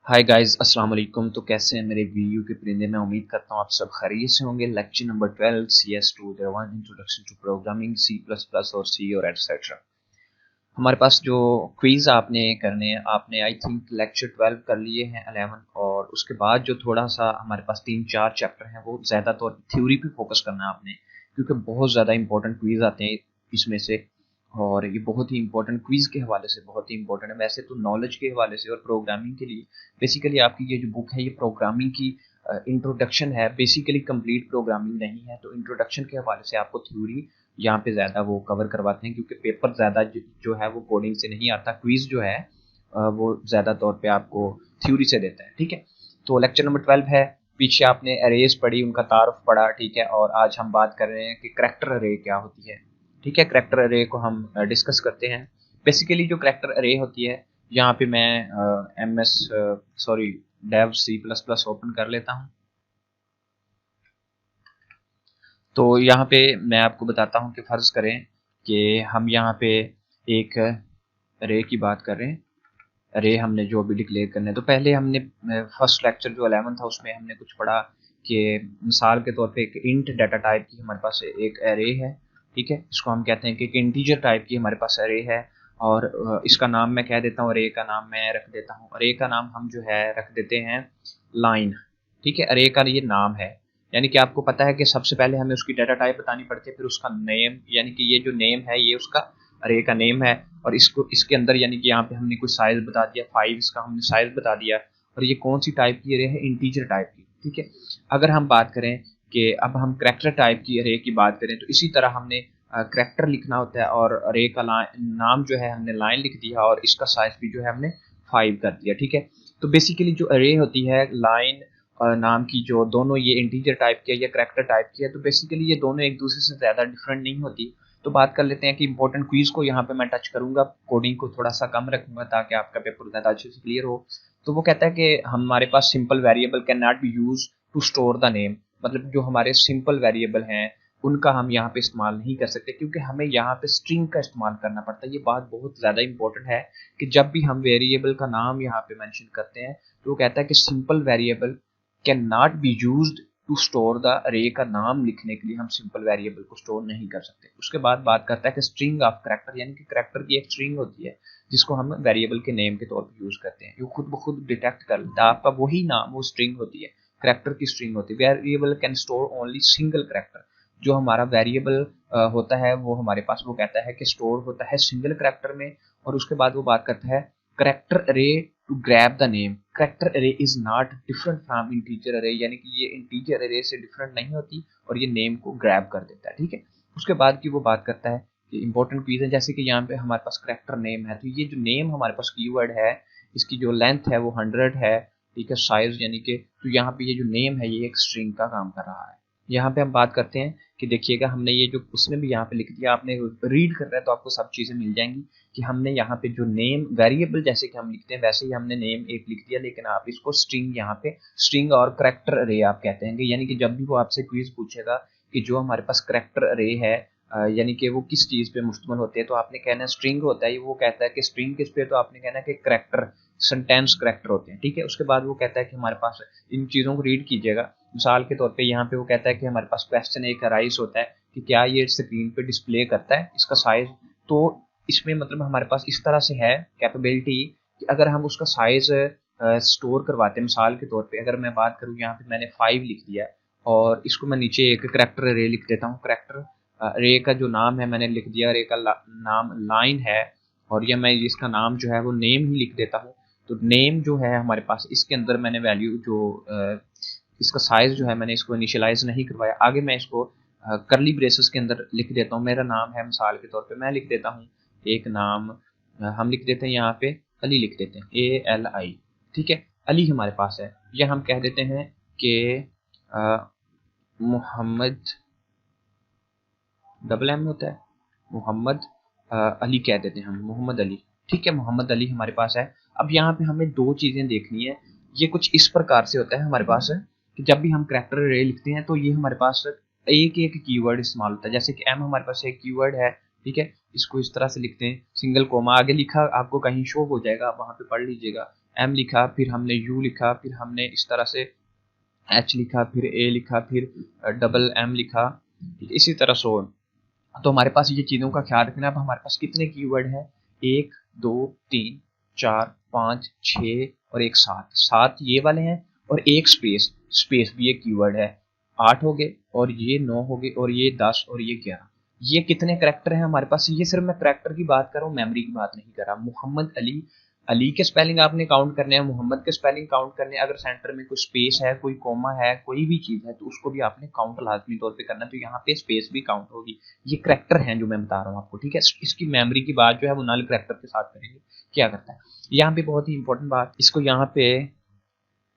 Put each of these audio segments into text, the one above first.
Hi guys, अस्सलाम वालेकुम। तो कैसे हैं मेरे वीडियो के परिंदे। मैं उम्मीद करता हूँ आप सब खैरियत से होंगे। Lecture number 12 CS201 introduction to programming C plus plus और सी और एटसेट्रा। हमारे पास जो क्विज आपने करने हैं, आपने आई थिंक लेक्चर 12 कर लिए हैं, 11, और उसके बाद जो थोड़ा सा हमारे पास 3-4 चैप्टर हैं वो ज़्यादा तौर थ्योरी पे फोकस करना है आपने, क्योंकि बहुत ज़्यादा इंपॉर्टेंट क्विज आते हैं इसमें से। और ये बहुत ही इंपॉर्टेंट क्विज के हवाले से बहुत ही इंपॉर्टेंट है, वैसे तो नॉलेज के हवाले से और प्रोग्रामिंग के लिए। बेसिकली आपकी ये जो बुक है ये प्रोग्रामिंग की इंट्रोडक्शन है, बेसिकली कंप्लीट प्रोग्रामिंग नहीं है। तो इंट्रोडक्शन के हवाले से आपको थ्योरी यहाँ पे ज़्यादा वो कवर करवाते हैं, क्योंकि पेपर ज़्यादा जो है वो कोडिंग से नहीं आता। क्विज जो है वो ज़्यादा तौर पे आपको थ्योरी से देता है। ठीक है, तो लेक्चर नंबर 12 है। पीछे आपने अरेज पढ़ी, उनका तारुफ पढ़ा। ठीक है, और आज हम बात कर रहे हैं कि करैक्टर अरे क्या होती है। ठीक है, करैक्टर अरे को हम डिस्कस करते हैं। बेसिकली जो करैक्टर अरे होती है, यहाँ पे मैं Dev C plus plus open कर लेता हूँ। तो यहाँ पे मैं आपको बताता हूँ कि फ़र्ज़ करें कि हम यहाँ पे एक अरे की बात कर रहे हैं। अरे हमने जो अभी डिक्लेयर करना है, तो पहले हमने फर्स्ट लेक्चर जो 11 था उसमें हमने कुछ पढ़ा कि मिसाल के तौर पे एक इंट डाटा टाइप की हमारे पास एक अरे है। ठीक है, इसको हम कहते हैं कि एक इंटीजर टाइप की हमारे पास अरे है। और इसका नाम मैं कह देता हूँ, अरे का नाम मैं रख देता हूँ, अरे का नाम हम जो है रख देते हैं लाइन। ठीक है, अरे का ये नाम है, यानी कि आपको पता है कि सबसे पहले हमें उसकी डाटा टाइप बतानी पड़ती है, फिर उसका नेम, यानी कि ये जो नेम है ये उसका अरे का नेम है। और इसको इसके अंदर यानी कि यहाँ पे हमने कोई साइज बता दिया 5, इसका हमने साइज बता दिया। और ये कौन सी टाइप की अरे है? इंटीजर टाइप की। ठीक है, अगर हम बात करें कि अब हम करैक्टर टाइप की अरे की बात करें, तो इसी तरह हमने करैक्टर लिखना होता है, और अरे का नाम जो है हमने लाइन लिख दिया, और इसका साइज भी जो है हमने 5 कर दिया। ठीक है, तो बेसिकली जो अरे होती है लाइन नाम की, जो दोनों ये इंटीजर टाइप की है या करैक्टर टाइप की है, तो बेसिकली ये दोनों एक दूसरे से ज़्यादा डिफरेंट नहीं होती। तो बात कर लेते हैं कि इंपॉर्टेंट क्वीज को यहाँ पे मैं टच करूंगा, कोडिंग को थोड़ा सा कम रखूंगा ताकि आपका पेपर ज़्यादा अच्छे से क्लियर हो। तो वो कहता है कि हमारे पास simple variable can not be use to store the name, मतलब जो हमारे सिंपल वेरिएबल हैं उनका हम यहाँ पे इस्तेमाल नहीं कर सकते, क्योंकि हमें यहाँ पे स्ट्रिंग का इस्तेमाल करना पड़ता है। ये बात बहुत ज़्यादा इंपॉर्टेंट है कि जब भी हम वेरिएबल का नाम यहाँ पे मेंशन करते हैं, तो वो कहता है कि simple variable can not be used to store the array का नाम लिखने के लिए हम सिंपल वेरिएबल को स्टोर नहीं कर सकते। उसके बाद बात करता है कि स्ट्रिंग ऑफ करैक्टर, यानी कि करैक्टर की एक स्ट्रिंग होती है जिसको हम वेरिएबल के नेम के तौर पर यूज करते हैं। ये खुद ब खुद डिटेक्ट कर लेता है आपका वही नाम, वो स्ट्रिंग होती है, करैक्टर की स्ट्रिंग होती है। Variable can store only single character, जो हमारा वेरिएबल होता है वो हमारे पास वो कहता है कि स्टोर होता है सिंगल करैक्टर में। और उसके बाद वो बात करता है character array to grab the name. Character array is not different from integer array, यानी कि ये इंटीजर अरे से डिफरेंट नहीं होती और ये नेम को ग्रैब कर देता है। ठीक है, उसके बाद की वो बात करता है कि इंपॉर्टेंट चीज है, जैसे कि यहाँ पे हमारे पास करैक्टर नेम है, तो ये जो नेम हमारे पास कीवर्ड है, इसकी जो लेंथ है वो 100 है। ठीक है, साइज यानी कि, तो यहाँ पे ये जो नेम है ये एक स्ट्रिंग का काम कर रहा है। यहाँ पे हम बात करते हैं कि देखिएगा हमने ये जो उसने भी यहाँ पे लिख दिया, आपने रीड कर रहा है तो आपको सब चीजें मिल जाएंगी कि हमने यहाँ पे जो नेम वेरिएबल जैसे कि हम लिखते हैं वैसे ही हमने नेम एक लिख दिया, लेकिन आप इसको स्ट्रिंग यहाँ पे स्ट्रिंग और करैक्टर अरे आप कहते हैं। यानी कि जब भी वो आपसे क्विज पूछेगा कि जो हमारे पास करैक्टर अरे है यानी कि वो किस चीज पे मुश्तमिल होते हैं, तो आपने कहना है स्ट्रिंग होता है। वो कहता है कि स्ट्रिंग किस पे, तो आपने कहना है कि करैक्टर, सेंटेंस करैक्टर होते हैं। ठीक है, उसके बाद वो कहता है कि हमारे पास इन चीजों को रीड कीजिएगा। मिसाल के तौर पे यहाँ पे वो कहता है कि हमारे पास क्वेश्चन एक राइज होता है कि क्या ये स्क्रीन पे डिस्प्ले करता है इसका साइज। तो इसमें मतलब हमारे पास इस तरह से है कैपेबिलिटी कि अगर हम उसका साइज स्टोर करवाते हैं, मिसाल के तौर पे अगर मैं बात करूँ, यहाँ पे मैंने 5 लिख दिया और इसको मैं नीचे एक करैक्टर अरे लिख देता हूँ। करैक्टर अरे का जो नाम है मैंने लिख दिया, अरे का नाम लाइन है, और ये मैं इसका नाम जो है वो नेम ही लिख देता हूँ। तो नेम जो है हमारे पास, इसके अंदर मैंने वैल्यू जो इसका साइज जो है मैंने इसको इनिशियलाइज नहीं करवाया। आगे मैं इसको करली ब्रेसेस के अंदर लिख देता हूँ। मेरा नाम है, मिसाल के तौर पे मैं लिख देता हूँ एक नाम, हम लिख देते हैं यहाँ पे अली, लिख देते हैं ALI। ठीक है, अली हमारे पास है। या हम कह देते हैं कि मोहम्मद, डबल एम होता है, मोहम्मद अली कह देते हैं हम, मोहम्मद अली। ठीक है, मोहम्मद अली हमारे पास है। अब यहाँ पे हमें दो चीजें देखनी है। ये कुछ इस प्रकार से होता है हमारे पास कि जब भी हम करैक्टर अरे लिखते हैं तो ये हमारे पास एक एक कीवर्ड इस्तेमाल होता है। जैसे कि एम हमारे पास एक कीवर्ड है। ठीक है, इसको इस तरह से लिखते हैं, सिंगल कोमा आगे लिखा आपको कहीं शो हो जाएगा, आप वहां पे पढ़ लीजिएगा। एम लिखा, फिर हमने यू लिखा, फिर हमने इस तरह से एच लिखा, फिर ए लिखा, फिर डबल एम लिखा, इसी तरह सो। तो हमारे पास ये चीज़ों का ख्याल रखना है। अब हमारे पास कितने कीवर्ड हैं, 1 2 3 4 5 6 और एक 7, 7 ये वाले हैं और एक स्पेस, स्पेस भी एक कीवर्ड है। 8 हो गए और ये 9 हो गए और ये 10 और ये 11। ये कितने करैक्टर हैं हमारे पास? ये सिर्फ मैं करैक्टर की बात कर रहा हूँ, मेमोरी की बात नहीं कर रहा। मोहम्मद अली, अली के स्पेलिंग आपने काउंट करने हैं, मोहम्मद के स्पेलिंग काउंट करने हैं। अगर सेंटर में कोई स्पेस है, कोई कोमा है, कोई भी चीज़ है तो उसको भी आपने काउंट लाजमी तौर पे करना है। तो यहाँ पे स्पेस भी काउंट होगी। ये करैक्टर हैं जो मैं बता रहा हूँ आपको, ठीक है। इसकी मेमोरी की बात जो है वो नल करैक्टर के साथ करेंगे। क्या करता है यहाँ पे, बहुत ही इंपॉर्टेंट बात, इसको यहाँ पे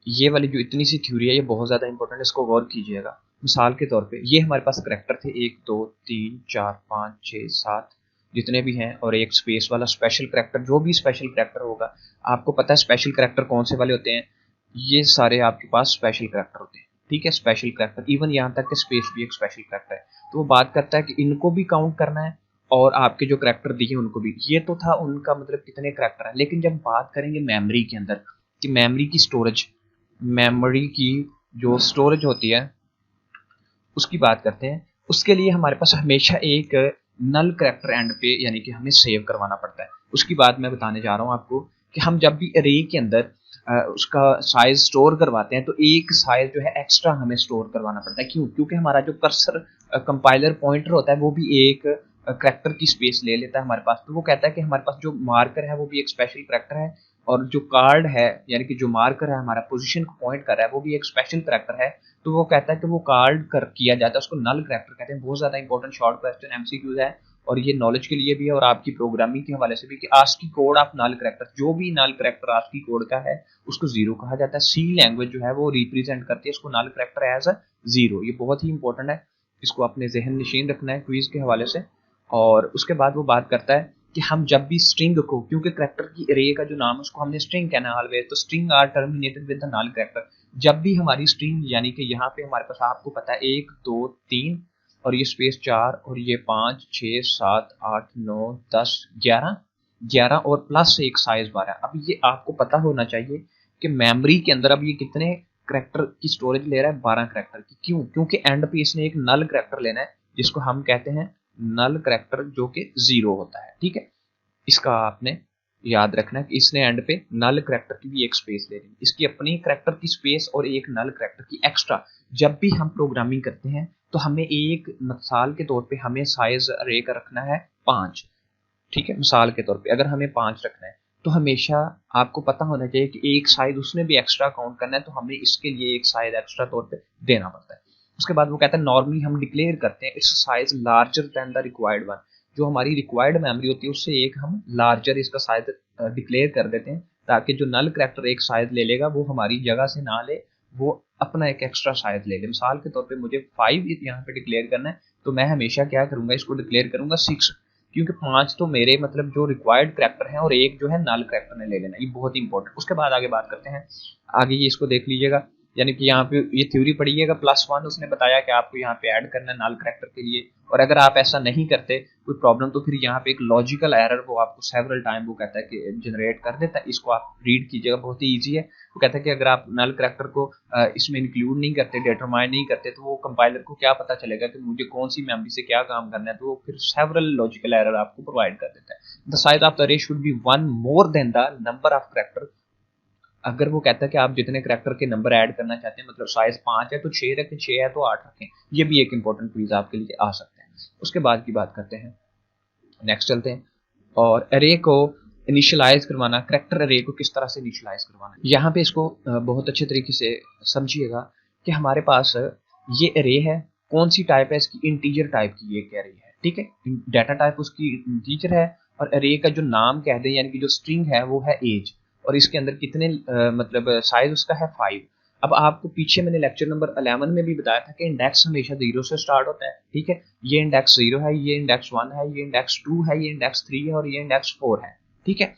ये वाली जो इतनी सी थ्योरी है ये बहुत ज़्यादा इंपॉर्टेंट है, इसको गौर कीजिएगा। मिसाल के तौर पे ये हमारे पास करैक्टर थे 1 2 3 4 5 6 7 जितने भी हैं, और एक स्पेस वाला स्पेशल करैक्टर। जो भी स्पेशल करैक्टर होगा, आपको पता है स्पेशल करैक्टर कौन से वाले होते हैं, ये सारे आपके पास स्पेशल करैक्टर होते हैं, ठीक है। स्पेशल करैक्टर, इवन यहाँ तक कि स्पेस भी एक स्पेशल करैक्टर है। तो वो बात करता है कि इनको भी काउंट करना है और आपके जो करैक्टर दिए उनको भी। ये तो था उनका मतलब कितने करैक्टर हैं। लेकिन जब बात करेंगे मेमोरी के अंदर कि मेमोरी की स्टोरेज, मेमोरी की जो स्टोरेज होती है उसकी बात करते हैं, उसके लिए हमारे पास हमेशा एक नल करैक्टर एंड पे यानी कि हमें सेव करवाना पड़ता है। उसकी बात मैं बताने जा रहा हूँ आपको कि हम जब भी अरे के अंदर उसका साइज स्टोर करवाते हैं तो एक साइज जो है एक्स्ट्रा हमें स्टोर करवाना पड़ता है। क्यों? क्योंकि हमारा जो कर्सर कंपाइलर पॉइंटर होता है वो भी एक करैक्टर की स्पेस ले लेता है हमारे पास। तो वो कहता है कि हमारे पास जो मार्कर है वो भी एक स्पेशल करैक्टर है, और जो कार्ड है यानी कि जो मार्कर है हमारा पोजीशन को पॉइंट कर रहा है वो भी एक स्पेशल करैक्टर है। तो वो कहता है कि वो कार्ड कर किया जाता है, उसको नल करैक्टर कहते हैं। बहुत ज़्यादा इंपॉर्टेंट शॉर्ट क्वेश्चन एमसीक्यूज है, और ये नॉलेज के लिए भी है और आपकी प्रोग्रामिंग के हवाले से भी कि ASCII code of null character, जो भी नल करैक्टर आस्की कोड का है उसको जीरो कहा जाता है। सी लैंग्वेज जो है वो रिप्रेजेंट करती है इसको नल करैक्टर एज अ जीरो। ये बहुत ही इंपॉर्टेंट है, इसको अपने जहन नशीन रखना है क्विज के हवाले से। और उसके बाद वो बात करता है कि हम जब भी स्ट्रिंग को, क्योंकि करैक्टर की अरे का जो नाम है उसको हमने स्ट्रिंग कहना है ऑलवेज, तो string are terminated with the null character. जब भी हमारी स्ट्रिंग यानी कि यहाँ पे हमारे पास आपको पता है 1 2 3 और ये स्पेस 4 और ये 5 6 7 8 9 10 11 11 और प्लस एक साइज 12। अब ये आपको पता होना चाहिए कि मेमोरी के अंदर अब ये कितने करैक्टर की स्टोरेज ले रहा है, 12 करैक्टर की। क्यों? क्योंकि एंड पे इसने एक नल करैक्टर लेना है जिसको हम कहते हैं नल करैक्टर, जो कि जीरो होता है, ठीक है। इसका आपने याद रखना है कि इसने एंड पे नल करैक्टर की भी एक स्पेस ले ली, इसकी अपनी करैक्टर की स्पेस और एक नल करैक्टर की एक्स्ट्रा। जब भी हम प्रोग्रामिंग करते हैं तो हमें एक मिसाल के तौर पे हमें साइज अरे का रखना है 5, ठीक है। मिसाल के तौर पे अगर हमें 5 रखना है तो हमेशा आपको पता होना चाहिए कि एक साइज उसने भी एक्स्ट्रा काउंट करना है, तो हमें इसके लिए एक साइज एक्स्ट्रा तौर पे देना पड़ता है। उसके बाद वो कहता है नॉर्मली हम डिक्लेयर करते हैं it's size larger than the required one. जो हमारी रिक्वायर्ड मेमोरी होती है उससे एक हम लार्जर इसका साइज डिक्लेयर कर देते हैं, ताकि जो नल करैक्टर एक साइज ले लेगा वो हमारी जगह से ना ले, वो अपना एक एक्स्ट्रा साइज ले ले। मिसाल के तौर पे मुझे 5 यहाँ पे डिक्लेयर करना है, तो मैं हमेशा क्या करूंगा, इसको डिक्लेयर करूंगा 6, क्योंकि 5 तो मेरे मतलब जो रिक्वायर्ड करैक्टर है और एक जो है नल करैक्टर ने ले लेना। ये बहुत ही इंपॉर्टेंट। उसके बाद आगे बात करते हैं, आगे ये इसको देख लीजिएगा, यानी कि यहाँ पे ये थ्योरी पढ़िएगा। +1 उसने बताया कि आपको यहाँ पे ऐड करना है नल करैक्टर के लिए, और अगर आप ऐसा नहीं करते कोई प्रॉब्लम, तो फिर यहाँ पे एक लॉजिकल एरर वो आपको सेवरल टाइम वो कहता है कि जनरेट कर देता है। इसको आप रीड कीजिएगा, बहुत ही ईजी है। वो कहता है कि अगर आप नल करैक्टर को इसमें इंक्लूड नहीं करते, डिटरमाइन नहीं करते, तो वो कंपाइलर को क्या पता चलेगा कि मुझे कौन सी मेमोरी से क्या काम करना है। तो वो फिर सेवरल लॉजिकल एरर आपको प्रोवाइड कर देता है। द साइज ऑफ द अरे should be 1 more than the number of character. अगर वो कहता है कि आप जितने करैक्टर के नंबर ऐड करना चाहते हैं, मतलब साइज 5 है तो 6 रखें, 6 है तो 8 रखें। ये भी एक इंपॉर्टेंट क्विज आपके लिए आ सकते हैं। उसके बाद की बात करते हैं, नेक्स्ट चलते हैं। और अरे को इनिशियलाइज करवाना, करैक्टर अरे को किस तरह से इनिशियलाइज करवाना, यहाँ पे इसको बहुत अच्छे तरीके से समझिएगा कि हमारे पास ये अरे है, कौन सी टाइप है इसकी, इंटीजर टाइप की ये अरे है, ठीक है। डाटा टाइप उसकी इंटीजर है, और अरे का जो नाम कह दें यानी कि जो स्ट्रिंग है वो है एज, और इसके अंदर कितने मतलब साइज उसका है 5। अब आपको पीछे मैंने लेक्चर नंबर 11 में भी बताया था कि इंडेक्स हमेशा 0 से स्टार्ट होता है, ठीक है। ये इंडेक्स 0 है, ये इंडेक्स 1 है, ये इंडेक्स 2 है, ये इंडेक्स 3 है और ये इंडेक्स 4 है, ठीक है।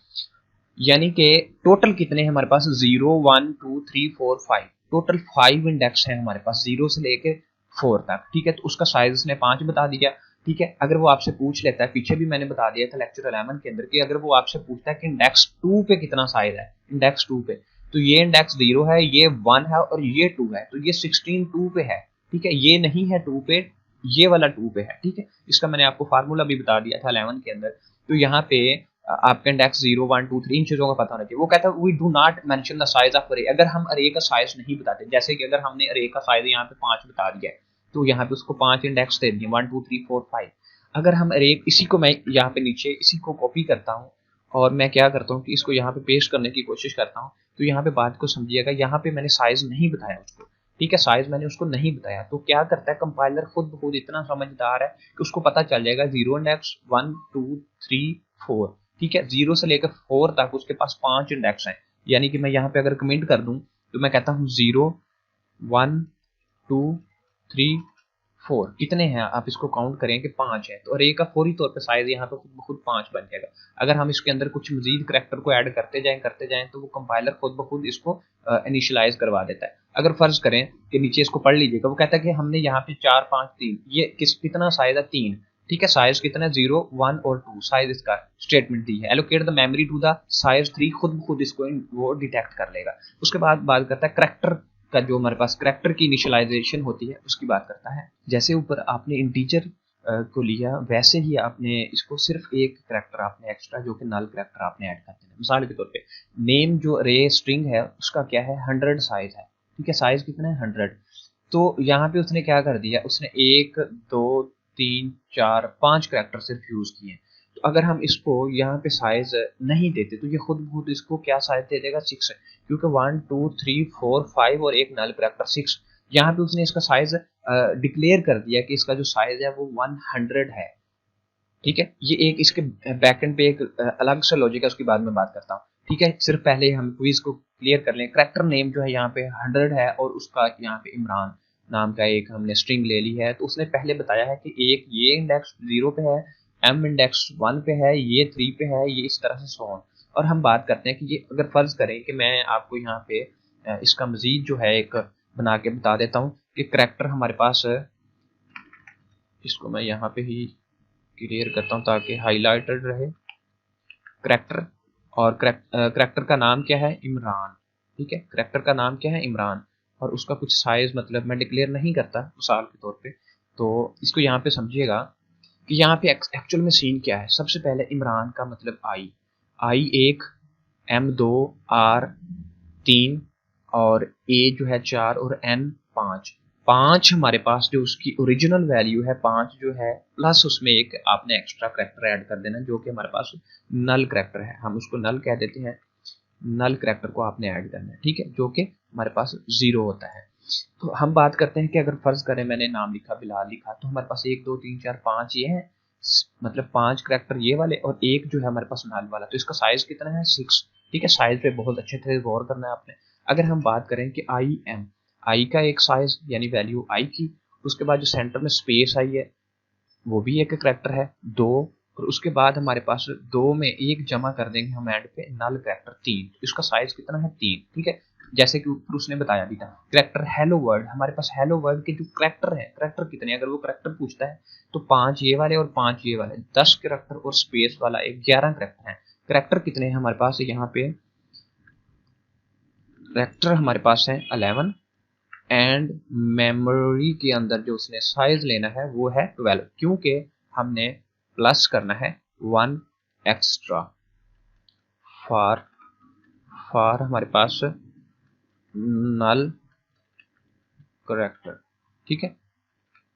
यानी कि टोटल कितने हैं हमारे पास, 0 1 2 3 4 5, टोटल 5 इंडेक्स हैं हमारे पास 0 से लेके 4 तक, ठीक है। तो उसका साइज उसने 5 बता दिया, ठीक है। अगर वो आपसे पूछ लेता है, पीछे भी मैंने बता दिया था लेक्चर 11 के अंदर, कि अगर वो आपसे पूछता है कि इंडेक्स 2 पे कितना साइज है, इंडेक्स 2 पे, तो ये इंडेक्स 0 है, ये 1 है और ये 2 है, तो ये 16 2 पे है, ठीक है। ये नहीं है 2 पे, ये वाला 2 पे है, ठीक है। इसका मैंने आपको फार्मूला भी बता दिया था 11 के अंदर। तो यहाँ पे आपका इंडेक्स 0 1 2 3 इन चीजों का पता होना चाहिए। वो कहता है we do not mention the size of array, अगर हम अरे का साइज नहीं बताते, जैसे कि अगर हमने अरे का साइज यहाँ पे 5 बता दिया है, तो यहाँ पे उसको 5 इंडेक्स दे दिए 1 2 3 4 5। अगर हम अरे इसी को, मैं यहाँ पे नीचे इसी को कॉपी करता हूँ और मैं क्या करता हूँ कि इसको यहाँ पे पेस्ट करने की कोशिश करता हूँ, तो यहाँ पे बात को समझिएगा, यहाँ पे मैंने साइज नहीं बताया उसको, ठीक है, साइज मैंने उसको नहीं बताया। तो क्या करता है कंपाइलर खुद ब खुद इतना समझदार है कि उसको पता चल जाएगा 0 इंडेक्स 1 2 3 4, ठीक है, 0 से लेकर 4 तक उसके पास 5 इंडेक्स हैं। यानी कि मैं यहाँ पे अगर कमेंट कर दूं तो मैं कहता हूँ 0 1 2 3 4, कितने हैं आप इसको काउंट करें कि 5 है, तो अरे का फौरी तौर पे साइज यहाँ पे खुद ब खुद 5 बन जाएगा। अगर हम इसके अंदर कुछ मजीद करैक्टर को ऐड करते जाएं तो वो कंपाइलर खुद ब खुद इसको इनिशियलाइज करवा देता है। अगर फर्ज करें कि नीचे इसको पढ़ लीजिएगा, वो कहता है कि हमने यहाँ पे 4 5 3, ये कितना साइज है 3, ठीक है, साइज कितना है 0 1 और 2, साइज इसका स्टेटमेंट दी है। Allocate the memory to the size 3, खुद ब खुद इसको वो डिटेक्ट कर लेगा। उसके बाद बात करता है करैक्टर का, जो हमारे पास करैक्टर की इनिशियलाइजेशन होती है उसकी बात करता है। जैसे ऊपर आपने इंटीजर को लिया, वैसे ही आपने इसको सिर्फ एक करैक्टर आपने एक्स्ट्रा, जो कि नल करैक्टर आपने ऐड कर देना। मिसाल के तौर पे नेम जो रे स्ट्रिंग है उसका क्या है 100 साइज है, ठीक है, साइज कितना है 100। तो यहाँ पे उसने क्या कर दिया, उसने 1 2 3 4 5 करैक्टर सिर्फ यूज किए। तो अगर हम इसको यहाँ पे साइज नहीं देते तो ये खुद ब खुद इसको क्या साइज दे देगा 6 है, क्योंकि 1 2 3 4 5 और एक नल करैक्टर 6। यहाँ पे उसने इसका साइज डिक्लेयर कर दिया कि इसका जो साइज है वो 100 है, ठीक है। ये एक इसके बैकएंड पे एक अलग सा लॉजिक है, उसकी बाद में बात करता हूँ, ठीक है। सिर्फ पहले हम क्विज को क्लियर कर लें। करैक्टर नेम जो है यहाँ पे 100 है और उसका यहाँ पे इमरान नाम का एक हमने स्ट्रिंग ले ली है। तो उसने पहले बताया है कि एक ये इंडेक्स 0 पे है, एम इंडेक्स 1 पे है, ये 3 पे है, ये इस तरह से सो ऑन। और हम बात करते हैं कि ये अगर फर्ज करें कि मैं आपको यहाँ पे इसका मजीद जो है एक बना के बता देता हूँ कि करैक्टर हमारे पास, इसको मैं यहाँ पे ही क्लियर करता हूँ ताकि हाईलाइटेड रहे। करैक्टर और करैक्टर का नाम क्या है इमरान, ठीक है, करैक्टर का नाम क्या है इमरान, और उसका कुछ साइज मतलब मैं डिक्लेयर नहीं करता मिसाल के तौर पे। तो इसको यहाँ पे समझिएगा कि यहाँ पे एक्चुअल में सीन क्या है। सबसे पहले इमरान का मतलब आई 1, एम 2, आर 3 और ए जो है 4 और एन 5। 5 हमारे पास जो उसकी ओरिजिनल वैल्यू है 5 जो है, प्लस उसमें एक आपने एक्स्ट्रा करैक्टर ऐड कर देना जो कि हमारे पास नल करैक्टर है, हम उसको नल कह देते हैं। नल करैक्टर को आपने ऐड करना है, ठीक है, जो कि हमारे पास 0 होता है। तो हम बात करते हैं कि अगर फर्ज करें मैंने नाम लिखा बिलाल लिखा, तो हमारे पास 1 2 3 4 5 ये है, मतलब 5 करैक्टर ये वाले और एक जो है हमारे पास नल वाला, तो इसका साइज कितना है 6, ठीक है। साइज पे बहुत अच्छे से गौर करना है आपने। अगर हम बात करें कि आई का एक साइज यानी वैल्यू आई की, उसके बाद जो सेंटर में स्पेस आई है वो भी एक करैक्टर है 2, और उसके बाद हमारे पास 2 में एक जमा कर देंगे हम ऐड पे नल करैक्टर 3, इसका साइज कितना है 3, ठीक है। जैसे कि ऊपर उसने बताया भी था करैक्टर हेलो वर्ड, हमारे पास हेलो वर्ड के जो करैक्टर है, करैक्टर कितने, अगर वो करैक्टर पूछता है तो 5 ये वाले और 5 ये वाले, 10 करैक्टर और स्पेस वाला एक 11 करैक्टर है। करैक्टर कितने हैं हमारे पास यहाँ पे, करैक्टर हमारे पास है 11 एंड मेमोरी के अंदर जो उसने साइज लेना है वो है 12, क्योंकि हमने प्लस करना है 1 एक्स्ट्रा फॉर हमारे पास नल करैक्टर, ठीक है,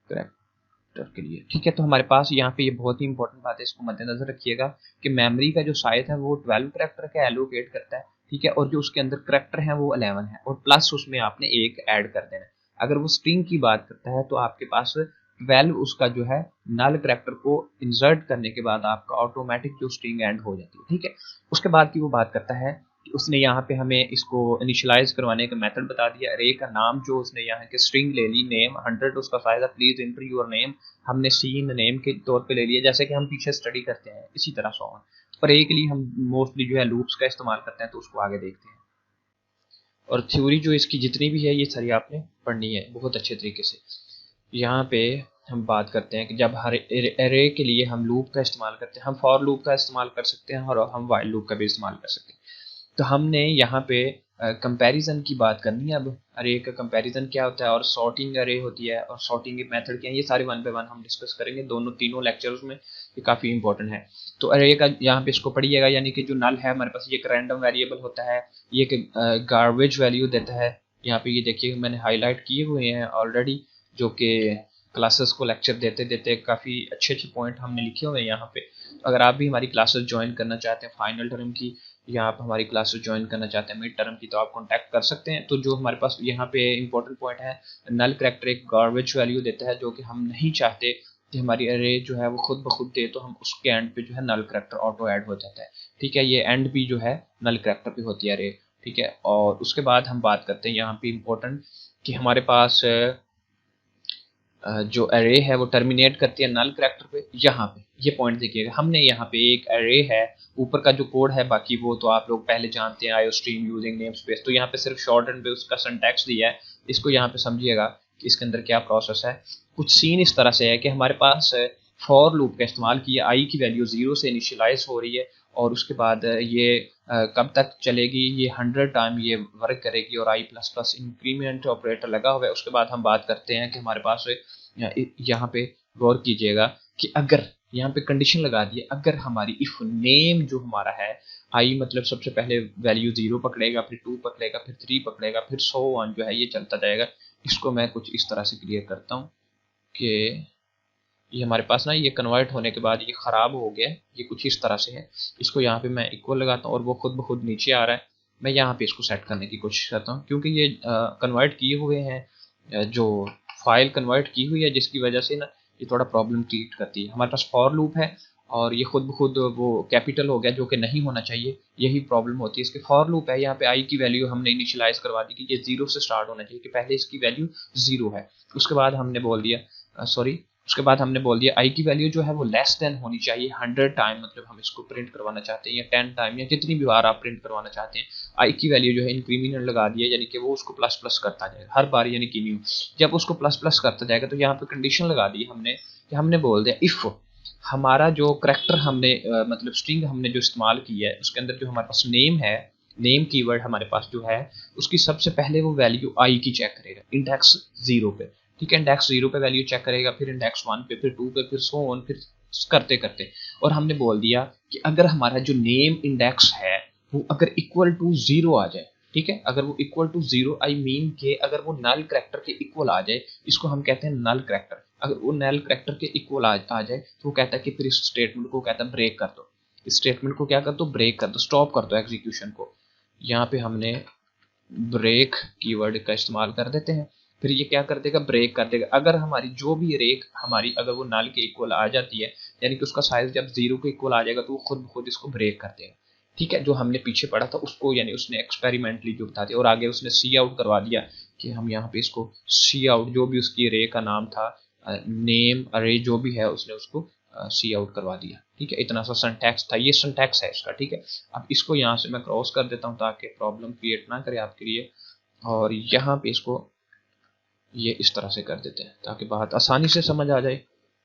करैक्टर के लिए, ठीक है। तो हमारे पास यहाँ पे ये बहुत ही इंपॉर्टेंट बात है, इसको मद्देनजर रखिएगा कि मेमोरी का जो साइज है वो 12 करैक्टर का एलोकेट करता है, ठीक है, और जो उसके अंदर करैक्टर है वो 11 है, और प्लस उसमें आपने एक ऐड कर देना है। अगर वो स्ट्रिंग की बात करता है तो आपके पास 12 उसका जो है नल करैक्टर को इंसर्ट करने के बाद आपका ऑटोमेटिक जो स्ट्रिंग एंड हो जाती है, ठीक है। उसके बाद की वो बात करता है कि उसने यहाँ पे हमें इसको इनिशियलाइज करवाने का मेथड बता दिया। अरे का नाम जो उसने यहाँ के स्ट्रिंग ले ली, नेम 100 उसका साइज है, प्लीज एंटर योर नेम हमने सीन नेम के तौर पे ले लिया, जैसे कि हम पीछे स्टडी करते हैं इसी तरह सो ऑन। पर एक लिए हम मोस्टली जो है लूप्स का इस्तेमाल करते हैं, तो उसको आगे देखते हैं। और थ्योरी जो इसकी जितनी भी है ये सारी आपने पढ़नी है बहुत अच्छे तरीके से। यहाँ पे हम बात करते हैं कि जब हर एरे के लिए हम लूप का इस्तेमाल करते हैं, हम फॉर लूप का इस्तेमाल कर सकते हैं और हम वाइल लूप का भी इस्तेमाल कर सकते हैं। तो हमने यहाँ पे कंपैरिजन की बात करनी है। अब अरे का कंपैरिजन क्या होता है और सॉर्टिंग अरे होती है और सॉर्टिंग मेथड क्या है, ये सारे वन बाय वन हम डिस्कस करेंगे दोनों तीनों लेक्चर्स में, ये काफ़ी इंपॉर्टेंट है। तो अरे का यहाँ पे इसको पढ़िएगा, यानी कि जो नल है हमारे पास ये एक रैंडम वेरिएबल होता है, ये एक गार्बेज वैल्यू देता है। यहाँ पे ये देखिए मैंने हाईलाइट किए हुए हैं ऑलरेडी, जो कि क्लासेस को लेक्चर देते देते काफ़ी अच्छे अच्छे पॉइंट हमने लिखे हुए हैं यहाँ पे। अगर आप भी हमारी क्लासेस ज्वाइन करना चाहते हैं फाइनल टर्म की, या आप हमारी क्लासेस ज्वाइन करना चाहते हैं मिड टर्म की, तो आप कांटेक्ट कर सकते हैं। तो जो हमारे पास यहाँ पे इंपॉर्टेंट पॉइंट है, नल करैक्टर एक गार्बेज वैल्यू देता है जो कि हम नहीं चाहते कि हमारी अरे जो है वो खुद ब खुद दे, तो हम उसके एंड पे जो है नल करैक्टर ऑटो ऐड हो जाता है। ठीक है, ये एंड भी जो है नल करैक्टर पे होती है अरे। ठीक है, और उसके बाद हम बात करते हैं यहाँ पे इम्पोर्टेंट कि हमारे पास जो अरे है वो टर्मिनेट करती है नल करैक्टर पे। यहाँ पे ये पॉइंट देखिएगा, हमने यहाँ पे एक अरे है, ऊपर का जो कोड है बाकी वो तो आप लोग पहले जानते हैं, आईओस्ट्रीम यूजिंग नेम स्पेस। तो यहाँ पे सिर्फ शॉर्ट एंड पे उसका सिंटैक्स दिया है, इसको यहाँ पे समझिएगा कि इसके अंदर क्या प्रोसेस है। कुछ सीन इस तरह से है कि हमारे पास फॉर लूप का इस्तेमाल किया, आई की वैल्यू 0 से इनिशियलाइज हो रही है और उसके बाद ये कब तक चलेगी, ये 100 टाइम ये वर्क करेगी और आई प्लस प्लस इंक्रीमेंट ऑपरेटर लगा हुआ है। उसके बाद हम बात करते हैं कि हमारे पास यहाँ पे गौर कीजिएगा कि अगर यहाँ पे कंडीशन लगा दी है, अगर हमारी इफ नेम जो हमारा है आई मतलब सबसे पहले वैल्यू 0 पकड़ेगा, फिर 2 पकड़ेगा, फिर 3 पकड़ेगा, फिर सो ऑन जो है ये चलता जाएगा। इसको मैं कुछ इस तरह से क्लियर करता हूँ कि ये हमारे पास ना ये कन्वर्ट होने के बाद ये ख़राब हो गया, ये कुछ इस तरह से है। इसको यहाँ पे मैं इक्वल लगाता हूँ और वो खुद ब खुद नीचे आ रहा है। मैं यहाँ पे इसको सेट करने की कोशिश करता हूँ क्योंकि ये कन्वर्ट किए हुए हैं, जो फाइल कन्वर्ट की हुई है, जिसकी वजह से ना ये थोड़ा प्रॉब्लम क्रिएट करती है। हमारे पास फॉर लूप है और ये खुद ब खुद वो कैपिटल हो गया जो कि नहीं होना चाहिए, यही प्रॉब्लम होती है। इसके फॉर लूप है, यहाँ पे आई की वैल्यू हमने इनिशियलाइज करवा दी कि ये 0 से स्टार्ट होना चाहिए, कि पहले इसकी वैल्यू 0 है। उसके बाद हमने बोल दिया उसके बाद हमने बोल दिया आई की वैल्यू जो है वो लेस देन होनी चाहिए 100 टाइम, मतलब हम इसको प्रिंट करवाना चाहते हैं या 10 टाइम या जितनी भी बार आप प्रिंट करवाना चाहते हैं। आई की वैल्यू जो है इंक्रीमेंट लगा दिया, यानी कि वो उसको प्लस प्लस करता जाएगा हर बार, यानी कि न्यू जब उसको प्लस प्लस करता जाएगा। तो यहाँ पे कंडीशन लगा दी हमने कि हमने बोल दिया इफ हमारा जो करैक्टर हमने मतलब स्ट्रिंग हमने जो इस्तेमाल की है उसके अंदर जो हमारे पास नेम है, नेम कीवर्ड हमारे पास जो है उसकी सबसे पहले वो वैल्यू आई की चेक करेगा इंडेक्स 0 पे। ठीक है, इंडेक्स 0 पे वैल्यू चेक करेगा, फिर इंडेक्स 1 पे, फिर 2 पे, फिर सो ऑन, फिर करते करते। और हमने बोल दिया कि अगर हमारा जो नेम इंडेक्स है वो अगर इक्वल टू 0 आ जाए, ठीक है, अगर वो इक्वल टू 0 आई मीन के अगर वो नल करैक्टर के इक्वल आ जाए, इसको हम कहते हैं नल करैक्टर। अगर वो नल करैक्टर के इक्वल आ जाए तो वो कहता है कि फिर इस स्टेटमेंट को कहता है ब्रेक कर दो, इस स्टेटमेंट को क्या कर दो, ब्रेक कर दो, स्टॉप कर दो एग्जीक्यूशन को। यहाँ पे हमने ब्रेक कीवर्ड का इस्तेमाल कर देते हैं, फिर ये क्या कर देगा, ब्रेक कर देगा। अगर हमारी जो भी रेक हमारी अगर वो नल के इक्वल आ जाती है, यानी कि उसका साइज जब 0 के इक्वल आ जाएगा तो वो खुद ब खुद इसको ब्रेक कर देगा। ठीक है, जो हमने पीछे पढ़ा था उसको, यानी उसने एक्सपेरिमेंटली जो बता दिया और आगे उसने सी आउट करवा दिया कि हम यहाँ पे इसको सी आउट, जो भी उसकी रे का नाम था, नेम अरे जो भी है, उसने उसको सी आउट करवा दिया। ठीक है, इतना सा सिंटैक्स था, ये सिंटैक्स है इसका। ठीक है, अब इसको यहाँ से मैं क्रॉस कर देता हूँ ताकि प्रॉब्लम क्रिएट ना करे आपके लिए, और यहाँ पे इसको ये इस तरह से कर देते हैं ताकि बात आसानी से समझ आ जाए।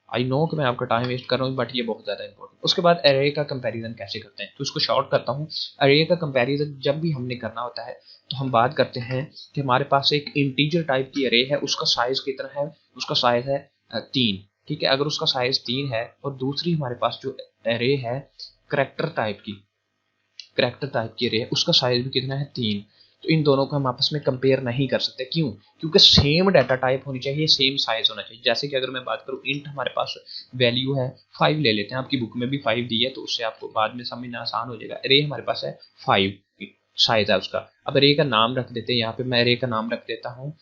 आई नो कि मैं आपका टाइम वेस्ट कर रहा हूँ, बट ये बहुत ज़्यादा इंपॉर्टेंट। उसके बाद एरे का कंपैरिजन कैसे करते हैं, तो इसको शॉर्ट करता हूँ। एरे का कंपैरिजन जब भी हमने करना होता है तो हम बात करते हैं कि हमारे पास एक इंटीजर टाइप की एरे है, उसका साइज कितना है, उसका साइज है 3। ठीक है, अगर उसका साइज 3 है और दूसरी हमारे पास जो एरे है करैक्टर टाइप की एरे है, उसका साइज भी कितना है 3, तो इन दोनों को हम आपस में कंपेयर नहीं कर सकते। क्यों? क्योंकि सेम डाटा टाइप होनी चाहिए, सेम साइज होना चाहिए। जैसे कि अगर मैं बात करूँ इंट हमारे पास वैल्यू है 5 ले लेते हैं, आपकी बुक में भी 5 दी है तो उससे आपको बाद में समझना आसान हो जाएगा। अरे हमारे पास है 5 साइज है उसका। अब अरे का नाम रख देते हैं, यहाँ पे मैं अरे का नाम रख देता हूँ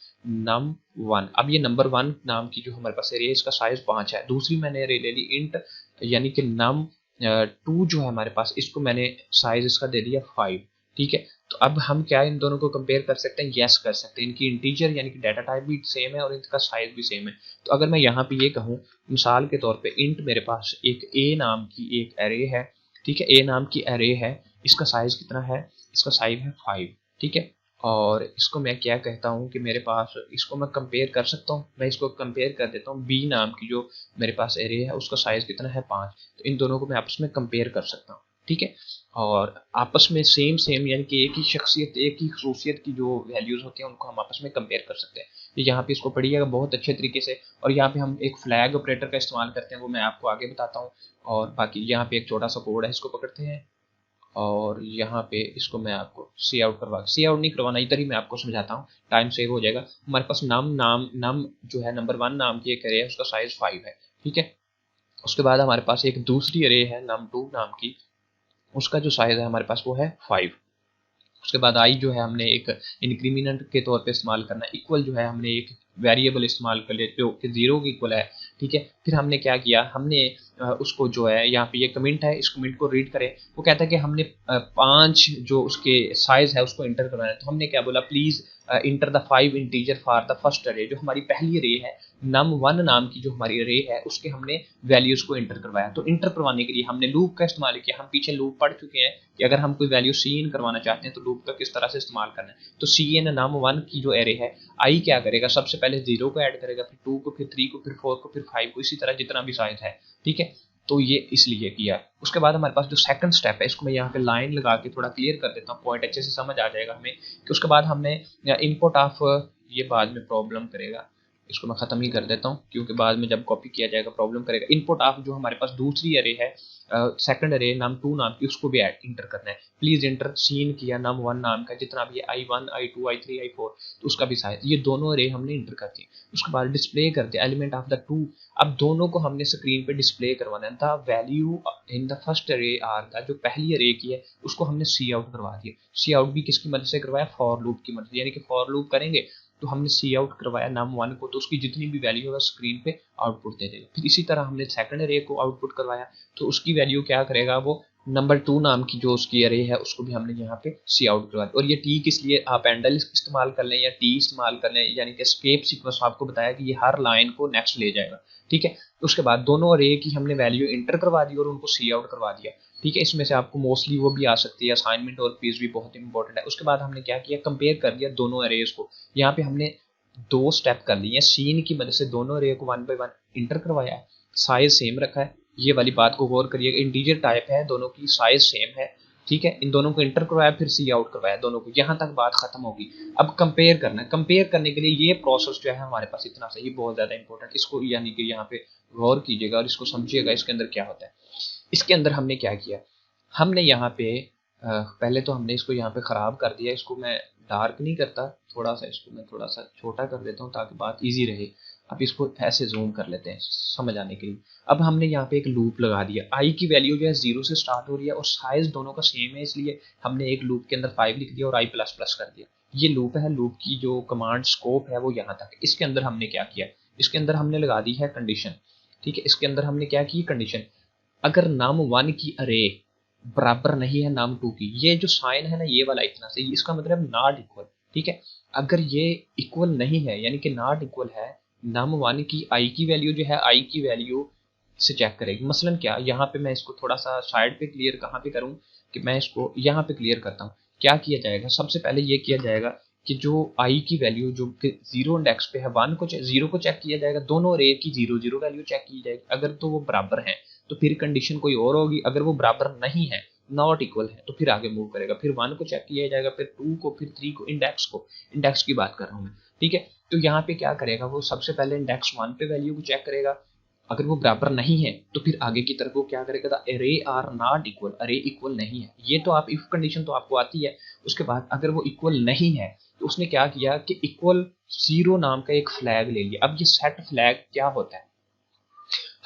num1। अब ये नंबर 1 नाम की जो हमारे पास अरे, इसका साइज 5 है। दूसरी मैंने अरे ले ली इंट, यानी कि num2 जो है हमारे पास, इसको मैंने साइज इसका दे दिया 5। ठीक है, तो अब हम क्या इन दोनों को कंपेयर कर सकते हैं? यस कर सकते हैं। इनकी इंटीजर यानी कि डाटा टाइप भी सेम है और इनका साइज भी सेम है। तो अगर मैं यहाँ पे ये कहूँ मिसाल के तौर पे इंट मेरे पास एक ए नाम की एक एरे है, ठीक है, ए नाम की एरे है, इसका साइज कितना है, इसका साइज है 5। ठीक है, और इसको मैं क्या कहता हूँ कि मेरे पास इसको मैं कंपेयर कर सकता हूँ, मैं इसको कंपेयर कर देता हूँ बी नाम की जो मेरे पास एरे है, उसका साइज कितना है 5। तो इन दोनों को मैं आपस में कंपेयर कर सकता हूँ। ठीक है। और आपस में सेम सेम यानी कि एक ही शख्सियत, एक ही खसूसियत की जो वैल्यूज़ होती हैं उनको हम आपस में कंपेयर कर सकते हैं। तो यहाँ पे इसको पढ़िएगा बहुत अच्छे तरीके से। और यहाँ पे हम एक फ्लैग ऑपरेटर का इस्तेमाल करते हैं, वो मैं आपको आगे बताता हूँ। और बाकी यहाँ पे एक छोटा सा कोड है, इसको पकड़ते हैं और यहाँ पे इसको मैं आपको सी आउट सी आउट नहीं करवाना, इधर ही मैं आपको समझाता हूँ, टाइम सेव हो जाएगा। हमारे पास नम जो है नंबर 1 नाम की एक अरे है, उसका साइज 5 है, ठीक है। उसके बाद हमारे पास एक दूसरी अरे है num2 नाम की, उसका जो साइज है हमारे पास वो है 5। उसके बाद आई जो है हमने एक इंक्रीमेंट के तौर पे इस्तेमाल करना है। इक्वल जो है हमने एक वेरिएबल इस्तेमाल कर लिया जो कि 0 के इक्वल है, ठीक है। फिर हमने क्या किया, हमने उसको जो है यहाँ पे ये कमेंट है, इस कमेंट को रीड करें। वो कहता है कि हमने 5 जो उसके साइज है उसको इंटर करवाना है। तो हमने क्या बोला, please enter the 5 integer for the first अरे। जो हमारी पहली अरे है num1 नाम की, जो हमारी अरे है उसके हमने वैल्यूज को इंटर करवाया। तो इंटर करवाने के लिए हमने लूप का इस्तेमाल किया। हम पीछे लूप पढ़ चुके हैं कि अगर हम कोई वैल्यू सी इन करवाना चाहते हैं तो लूप का किस तरह से इस्तेमाल करना है। तो सी इन num1 की जो एरे है, आई क्या करेगा, सबसे पहले 0 को ऐड करेगा, फिर 2 को, फिर 3 को, फिर 4 को, फिर 5 को, इसी तरह जितना भी साइज है, ठीक है। तो ये इसलिए किया। उसके बाद हमारे पास जो सेकंड स्टेप है, इसको मैं यहाँ पे लाइन लगा के थोड़ा क्लियर कर देता हूँ, पॉइंट अच्छे से समझ आ जाएगा हमें। कि उसके बाद हमने इनपुट ऑफ, ये बाद में प्रॉब्लम करेगा, इसको मैं ख़त्म ही कर देता हूँ क्योंकि बाद में जब कॉपी किया जाएगा प्रॉब्लम करेगा। इनपुट ऑफ जो हमारे पास दूसरी अरे है, सेकंड अरे num2 नाम की, उसको भी इंटर करना है। प्लीज इंटर सीन किया num1 नाम का जितना भी i1 i2 i3 i4, तो उसका भी साइज, ये दोनों अरे हमने इंटर कर दिए। उसके बाद डिस्प्ले कर दिया एलिमेंट ऑफ द टू। अब दोनों को हमने स्क्रीन पे डिस्प्ले करवाना है। The value in the first अरे आर का, जो पहली अरे की है उसको हमने सी आउट करवा दिया। सी आउट भी किसकी मदद से करवाया, फॉर लूप की मदद, यानी कि फॉर लूप करेंगे तो हमने सी आउट करवाया num1 को, तो उसकी जितनी भी वैल्यू होगा स्क्रीन पे आउटपुट दे देगा। फिर इसी तरह हमने सेकंड अरे को आउटपुट करवाया, तो उसकी वैल्यू क्या करेगा, वो नंबर 2 नाम की जो उसकी अरे है उसको भी हमने यहाँ पे सी आउट करवा दिया। और ये टी किस लिए, आप एंडल इस्तेमाल कर लें या टी इस्तेमाल कर लें, यानी कि एस्केप सीक्वेंस आपको बताया कि ये हर लाइन को नेक्स्ट ले जाएगा, ठीक है। उसके बाद दोनों अरे की हमने वैल्यू इंटर करवा दी और उनको सी आउट करवा दिया, ठीक है। इसमें से आपको मोस्टली वो भी आ सकती है, असाइनमेंट और क्विज भी बहुत इंपॉर्टेंट है। उसके बाद हमने क्या किया, कंपेयर कर दिया दोनों अरेज को। यहाँ पे हमने 2 स्टेप कर लिए, सीन की मदद से दोनों अरे को 1 बाय 1 इंटर करवाया है, साइज सेम रखा है। ये वाली बात को गौर करिएगा, इंटीजर टाइप है, दोनों की साइज सेम है, ठीक है। इन दोनों को इंटर करवाया, फिर सी आउट करवाया दोनों को, यहाँ तक बात खत्म होगी। अब कंपेयर करना है। कंपेयर करने के लिए ये प्रोसेस जो है हमारे पास इतना सही, बहुत ज्यादा इंपॉर्टेंट, इसको यानी कि यहाँ पे गौर कीजिएगा और इसको समझिएगा इसके अंदर क्या होता है। इसके अंदर हमने क्या किया, हमने यहाँ पे पहले तो हमने इसको यहाँ पे ख़राब कर दिया। इसको मैं डार्क नहीं करता, थोड़ा सा इसको मैं थोड़ा सा छोटा कर देता हूँ ताकि बात इजी रहे। अब इसको ऐसे जूम कर लेते हैं समझ आने के लिए। अब हमने यहाँ पे एक लूप लगा दिया, आई की वैल्यू जो है 0 से स्टार्ट हो रही है और साइज दोनों का सेम है, इसलिए हमने एक लूप के अंदर 5 लिख दिया और आई प्लस प्लस कर दिया। ये लूप है, लूप की जो कमांड स्कोप है वो यहाँ तक। इसके अंदर हमने क्या किया, इसके अंदर हमने लगा दी है कंडीशन, ठीक है। इसके अंदर हमने क्या की, कंडीशन, अगर num1 की अरे बराबर नहीं है num2 की, ये जो साइन है ना ये वाला इतना से, इसका मतलब नॉट इक्वल, ठीक है। अगर ये इक्वल नहीं है यानी कि नॉट इक्वल है, num1 की आई की वैल्यू जो है, आई की वैल्यू से चेक करेगी। मसलन क्या, यहाँ पे मैं इसको थोड़ा सा साइड पे क्लियर कहाँ पे करूँ, कि मैं इसको यहाँ पे क्लियर करता हूँ। क्या किया जाएगा, सबसे पहले ये किया जाएगा कि जो आई की वैल्यू जो 0 इंडेक्स पे है, 1 को 0 को चेक किया जाएगा, दोनों रे की 0 0 वैल्यू चेक की जाएगी। अगर तो वो बराबर है तो फिर कंडीशन कोई और होगी, अगर वो बराबर नहीं है, नॉट इक्वल है, तो फिर आगे मूव करेगा। फिर 1 को चेक किया जाएगा, फिर 2 को, फिर 3 को, इंडेक्स की बात कर रहा हूँ मैं, ठीक है। तो यहाँ पे क्या करेगा, वो सबसे पहले इंडेक्स 1 पे वैल्यू को चेक करेगा, अगर वो बराबर नहीं है तो फिर आगे की तरफ वो क्या करेगा, अरे आर नॉट इक्वल, अरे इक्वल नहीं है। ये तो आप इफ कंडीशन तो आपको आती है। उसके बाद अगर वो इक्वल नहीं है तो उसने क्या किया कि इक्वल 0 नाम का एक फ्लैग ले लिया। अब ये सेट फ्लैग क्या होता है,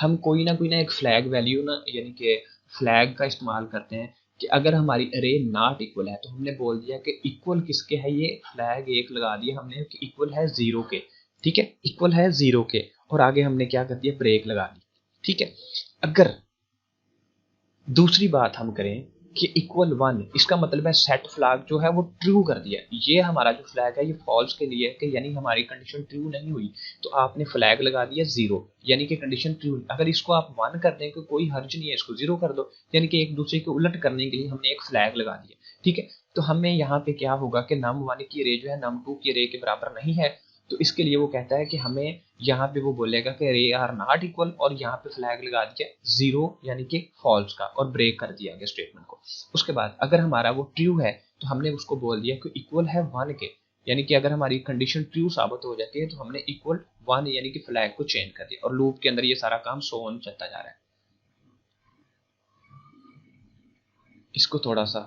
हम कोई ना एक फ्लैग वैल्यू ना यानी कि फ्लैग का इस्तेमाल करते हैं कि अगर हमारी अरे नॉट इक्वल है तो हमने बोल दिया कि इक्वल किसके है, ये फ्लैग एक लगा दिया हमने कि इक्वल है 0 के, ठीक है, इक्वल है 0 के। और आगे हमने क्या कर दिया, ब्रेक लगा दी, ठीक है। अगर दूसरी बात हम करें कि इक्वल 1, इसका मतलब है सेट फ्लैग जो है वो ट्रू कर दिया। ये हमारा जो फ्लैग है ये फॉल्स के लिए है कि यानी हमारी कंडीशन ट्रू नहीं हुई, तो आपने फ्लैग लगा दिया 0, यानी कि कंडीशन ट्रू। अगर इसको आप 1 कर दें तो कोई हर्ज नहीं है, इसको 0 कर दो, यानी कि एक दूसरे को उलट करने के लिए हमने एक फ्लैग लगा दिया, ठीक है। तो हमें यहाँ पे क्या होगा कि num1 की अरे जो है num2 की अरे के बराबर नहीं है, तो इसके लिए वो कहता है कि हमें यहाँ पे वो बोलेगा कि अरे आर नॉट इक्वल, और यहाँ पे फ्लैग लगा दिया 0 यानी कि फॉल्स का, और ब्रेक कर दिया गया स्टेटमेंट को। उसके बाद अगर हमारा वो ट्रू है तो हमने उसको बोल दिया कि इक्वल है 1 के, यानी कि अगर हमारी कंडीशन ट्रू साबित हो जाती है तो हमने इक्वल 1 यानी कि फ्लैग को चेंज कर दिया, और लूप के अंदर ये सारा काम सो ऑन चलता जा रहा है। इसको थोड़ा सा,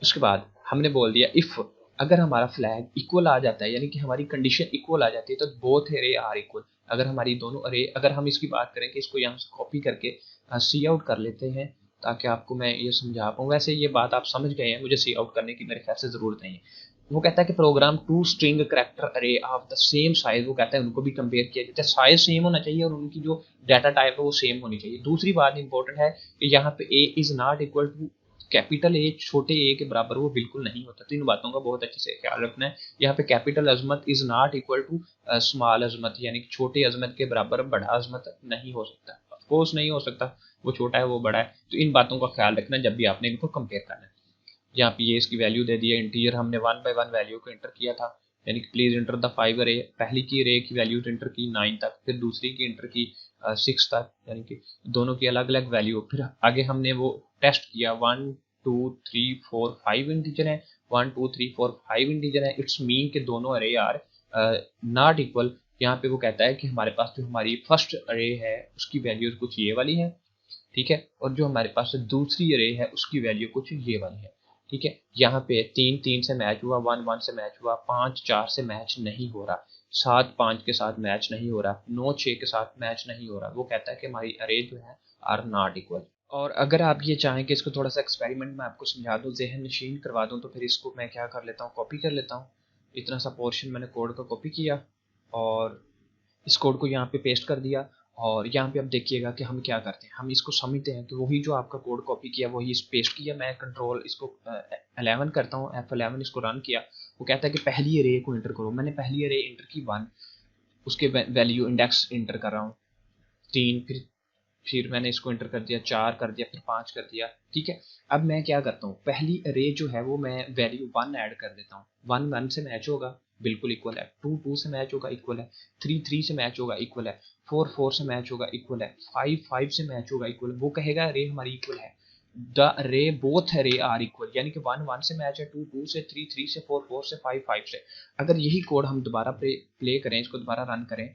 उसके बाद हमने बोल दिया इफ अगर हमारा फ्लैग इक्वल आ जाता है, यानी कि हमारी कंडीशन इक्वल आ जाती है, तो बोथ अरे आर इक्वल। अगर हमारी दोनों अरे, अगर हम इसकी बात करें कि इसको यहाँ से कॉपी करके सी आउट कर लेते हैं ताकि आपको मैं ये समझा पाऊँ। वैसे ये बात आप समझ गए हैं, मुझे सी आउट करने की मेरे ख्याल से ज़रूरत नहीं है। वो कहता है कि प्रोग्राम 2 स्ट्रिंग करेक्टर अरे ऑफ द सेम साइज, वो कहता है उनको भी कंपेयर किया जाता है, साइज सेम होना चाहिए और उनकी जो डाटा टाइप है वो सेम होनी चाहिए। दूसरी बात इंपॉर्टेंट है कि यहाँ पे A is not equal to capital A छोटे ए के बराबर वो बिल्कुल नहीं होता। तो इन बातों का बहुत अच्छे से ख्याल रखना है। यहाँ पे capital Azmat is not equal to small Azmat, यानी कि छोटे अजमत के बराबर बड़ा अजमत नहीं हो सकता, ऑफकोर्स नहीं हो सकता, वो छोटा है वो बड़ा है। तो इन बातों का ख्याल रखना जब भी आपने इनको कंपेयर करना है। यहाँ पे ये इसकी वैल्यू दे दी है, इंटीजर हमने 1 by 1 वैल्यू को इंटर किया था, यानी कि प्लीज इंटर द 5 अरे। पहली की अरे की वैल्यू इंटर की 9 तक, फिर दूसरी की इंटर की 6 तक, यानी कि दोनों की अलग अलग वैल्यू। फिर आगे हमने वो टेस्ट किया 1 2 3 4 5 इंटीजर है, 1 2 3 4 5 इंटीजर है, इट्स मीन के दोनों अरे आर नॉट इक्वल। यहाँ पे वो कहता है कि हमारे पास जो हमारी फर्स्ट अरे है उसकी वैल्यू कुछ ये वाली है, ठीक है, और जो हमारे पास दूसरी अरे है उसकी वैल्यू कुछ ये वाली है, ठीक है। यहाँ पे 3 3 से मैच हुआ, 1 1 से मैच हुआ, 5 4 से मैच नहीं हो रहा, 7 5 के साथ मैच नहीं हो रहा, 9 6 के साथ मैच नहीं हो रहा। वो कहता है कि हमारी अरे जो है आर नॉट इक्वल। और अगर आप ये चाहें कि इसको थोड़ा सा एक्सपेरिमेंट में आपको समझा दूं, जहन नशीन करवा दूं, तो फिर इसको मैं क्या कर लेता हूँ, कॉपी कर लेता हूँ। इतना सा पोर्शन मैंने कोड का कॉपी किया और इस कोड को यहाँ पे पेस्ट कर दिया। और यहाँ पे अब देखिएगा कि हम क्या करते हैं, हम इसको समझते हैं कि वही जो आपका कोड कॉपी किया वही इस पेस्ट किया। मैं कंट्रोल इसको 11 करता हूँ, F11 इसको रन किया। वो कहता है कि पहली अरे को इंटर करो। मैंने पहली अरे इंटर की 1, उसके वैल्यू इंडेक्स इंटर कर रहा हूँ 3, फिर मैंने इसको इंटर कर दिया 4 कर दिया, फिर 5 कर दिया, ठीक है। अब मैं क्या करता हूँ, पहली अरे जो है वो मैं वैल्यू 1 ऐड कर देता हूँ। 1 1 से मैच होगा, बिल्कुल इक्वल है। 2 2 से मैच होगा, इक्वल है। 3 3 से मैच होगा, इक्वल है। 4 4 से मैच होगा, इक्वल है। 5 5 से मैच होगा, इक्वल है। वो कहेगा अरे हमारी इक्वल है। द अरे बोथ अरे आर इक्वल, यानी कि 1 1 से मैच है, 2 2 से, 3 3 से, 4 4 से, 5 5 से। अगर यही कोड हम दोबारा प्ले करें, इसको दोबारा रन करें,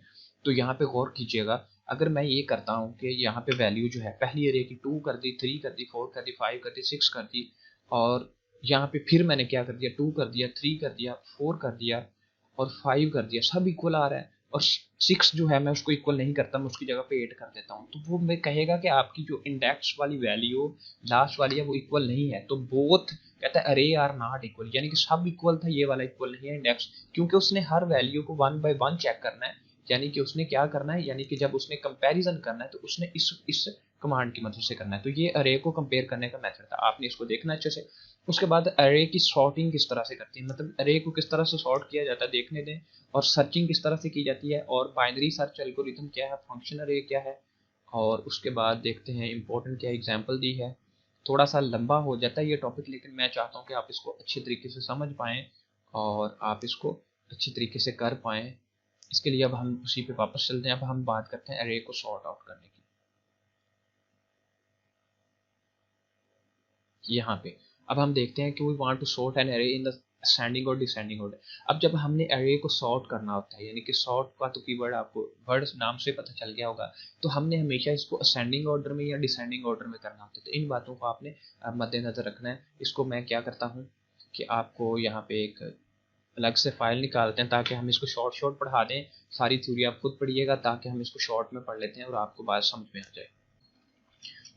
तो यहाँ पे गौर कीजिएगा। अगर मैं ये करता हूँ कि यहाँ पे वैल्यू जो है पहली एरे की 2 कर दी, 3 कर दी, 4 कर दी, 5 कर दी, 6 कर दी, और यहाँ पे फिर मैंने क्या कर दिया, 2 कर दिया, 3 कर दिया, 4 कर दिया और 5 कर दिया, सब इक्वल आ रहा है। और 6 जो है मैं उसको इक्वल नहीं करता, मैं उसकी जगह पे 8 कर देता हूँ, तो वो मैं कहेगा कि आपकी जो इंडेक्स वाली वैल्यू लास्ट वाली है वो इक्वल नहीं है। तो बोथ कहता है अरे आर नॉट इक्वल, यानी कि सब इक्वल था, ये वाला इक्वल नहीं है इंडेक्स, क्योंकि उसने हर वैल्यू को 1 by 1 चेक करना है। यानी कि उसने क्या करना है, यानी कि जब उसने कंपैरिजन करना है तो उसने इस कमांड की मदद से करना है। तो ये अरे को कंपेयर करने का मेथड था, आपने इसको देखना अच्छे से। उसके बाद अरे की सॉर्टिंग किस तरह से करती है, मतलब अरे को किस तरह से सॉर्ट किया जाता है देखने दें, और सर्चिंग किस तरह से की जाती है, और बाइनरी सर्च एल्गोरिथम क्या है, फंक्शन अरे क्या है, और उसके बाद देखते हैं इंपॉर्टेंट क्या एग्जाम्पल दी है। थोड़ा सा लंबा हो जाता है ये टॉपिक, लेकिन मैं चाहता हूँ कि आप इसको अच्छे तरीके से समझ पाएँ और आप इसको अच्छे तरीके से कर पाएँ। इसके लिए अब हम उसी पे वापस चलते हैं। अब हम बात करते हैं अरे को सॉर्ट आउट करने की। यहाँ पे अब हम देखते हैं कि we want to sort an array in the ascending और डिसेंडिंग ऑर्डर। अब जब हमने अरे को सॉर्ट करना होता है, यानी कि सॉर्ट का तो कीवर्ड आपको वर्ड नाम से पता चल गया होगा, तो हमने हमेशा इसको असेंडिंग ऑर्डर में या डिसेंडिंग ऑर्डर में करना होता है। तो इन बातों को आपने मद्देनजर रखना है। इसको मैं क्या करता हूँ कि आपको यहाँ पे एक अलग से फाइल निकालते हैं ताकि हम इसको शॉर्ट शॉर्ट पढ़ा दें। सारी थ्योरी आप खुद पढ़िएगा ताकि हम इसको शॉर्ट में पढ़ लेते हैं और आपको बात समझ में आ जाए।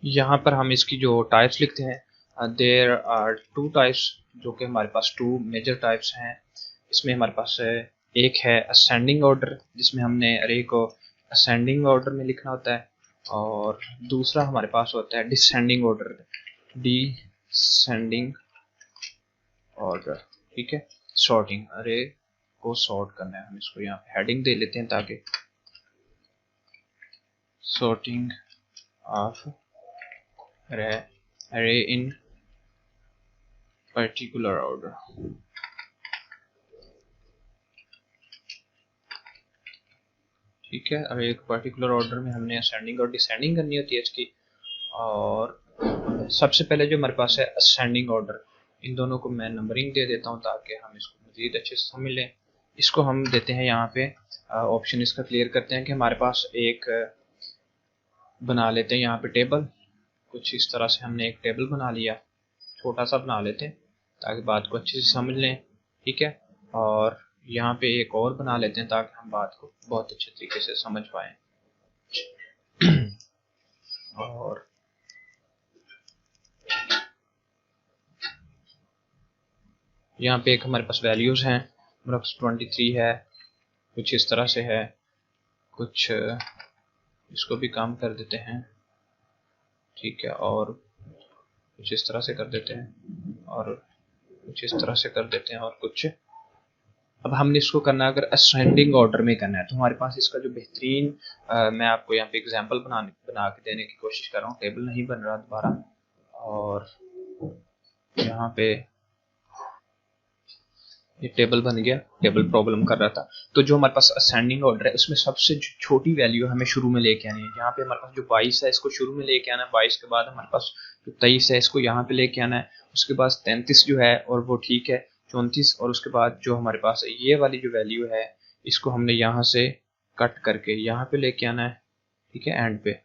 यहाँ पर हम इसकी जो टाइप्स लिखते हैं, देयर आर 2 टाइप्स, जो कि हमारे पास 2 मेजर टाइप्स हैं। इसमें हमारे पास एक है असेंडिंग ऑर्डर, जिसमें हमने अरे को असेंडिंग ऑर्डर में लिखना होता है, और दूसरा हमारे पास होता है डिसेंडिंग ऑर्डर, डिसेंडिंग ऑर्डर, ठीक है। सॉर्टिंग, अरे को सॉर्ट करना है, हम इसको यहाँ पे हेडिंग दे लेते हैं ताकि sorting of array in particular order। ठीक है। और एक पर्टिकुलर ऑर्डर में हमने असेंडिंग और डिसेंडिंग करनी होती है इसकी। और सबसे पहले जो हमारे पास है असेंडिंग ऑर्डर, इन दोनों को मैं नंबरिंग दे देता हूँ ताकि हम इसको मज़ीद अच्छे से समझ लें। इसको हम देते हैं यहाँ पे ऑप्शन इसका क्लियर करते हैं कि हमारे पास एक बना लेते हैं यहाँ पे टेबल। कुछ इस तरह से हमने एक टेबल बना लिया, छोटा सा बना लेते हैं ताकि बात को अच्छे से समझ लें। ठीक है। और यहाँ पे एक और बना लेते हैं ताकि हम बात को बहुत अच्छे तरीके से समझ पाएँ। और यहाँ पे एक हमारे पास वैल्यूज़ हैं, हमारे पास 23 है, कुछ इस तरह से है, कुछ इसको भी काम कर देते हैं। ठीक है। और कुछ इस तरह से कर देते हैं, और कुछ इस तरह से कर देते हैं, और कुछ। अब हमने इसको करना है अगर असेंडिंग ऑर्डर में करना है तो हमारे पास इसका जो बेहतरीन मैं आपको यहाँ पे एग्जांपल बना के देने की कोशिश कर रहा हूँ। टेबल नहीं बन रहा दोबारा, और यहाँ पे ये टेबल बन गया, टेबल प्रॉब्लम कर रहा था। तो जो हमारे पास असेंडिंग ऑर्डर है उसमें सबसे छोटी वैल्यू हमें शुरू में लेके आनी है। यहाँ पे हमारे पास जो 22 है इसको शुरू में लेके आना है, 22 के बाद हमारे पास जो 23 है इसको यहाँ पे लेके आना है, उसके बाद 33 जो है और वो ठीक है 34, और उसके बाद जो हमारे पास ये वाली जो वैल्यू है इसको हमने यहाँ से कट करके यहाँ पे लेके आना है। ठीक है, एंड पे।